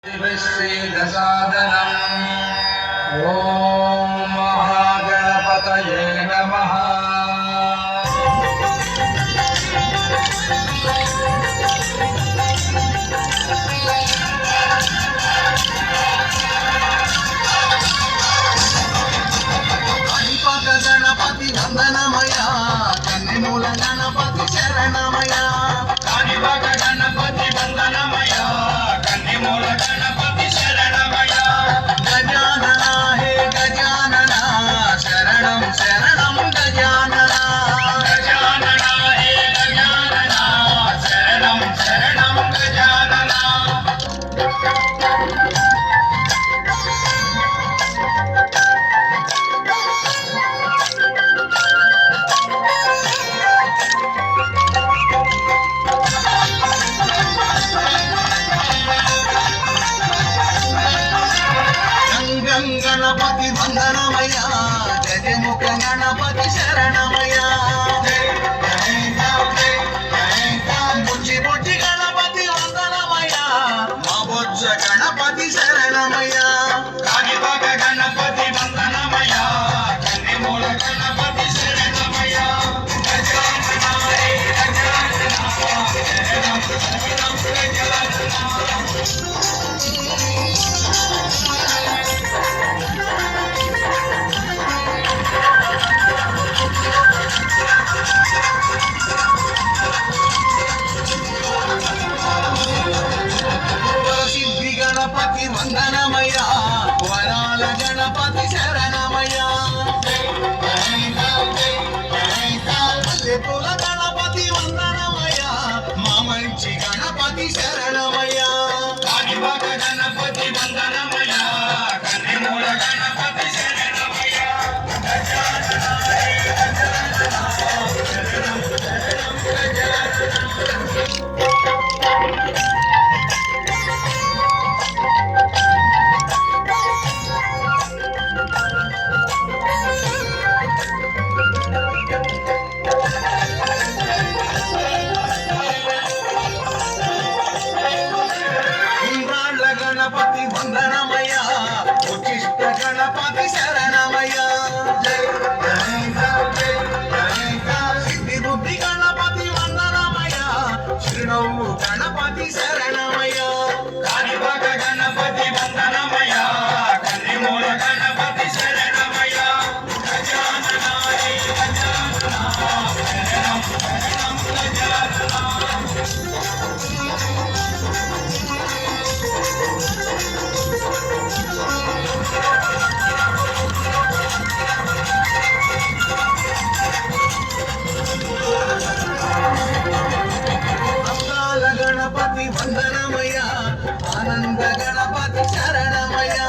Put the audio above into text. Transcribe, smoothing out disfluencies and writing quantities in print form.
साधनम् ॐ महागणपतये नमः। गणपति वंदनमया कन्निमूल गणपति शरणमया गणपति वंदनमया कन्निमूल गणपति शरणमया। गजानना हे गजानना शरणं शरणं गजानना गजानना हे गजानना शरणं शरणं गजानना। गणपति वंदनमया गजमुख गणपति शरणमया बुच्ची बुच्ची गणपति वंदनमया मबोच्च गणपति शरणमया गणपति वंदनमया कन्निमूल गणपति शरणमया। गजानना हे गजानना शरणं शरणं गजानना। गणपति वंदनमया वराल गणपति शरणमया पुल गणपति वंदनमया मामंची गणपति शरणमया गणपति वंदनमया कन्निमूल गणपति शरणमया। गजानना हे गजानना शरणं शरणं गजानना। गणपति वंदनमया उचिष्ट गणपति शरणमया सिद्धि बुद्धि गणपति वंदनमया श्रीणौ गणपति शरणमया गणपति वंदनमया कन्निमूल गणपति शरणमया। गजानना हे गजानना शरणं शरणं गजानना। गणपति वंदनमया आनंद गणपति शरणमया।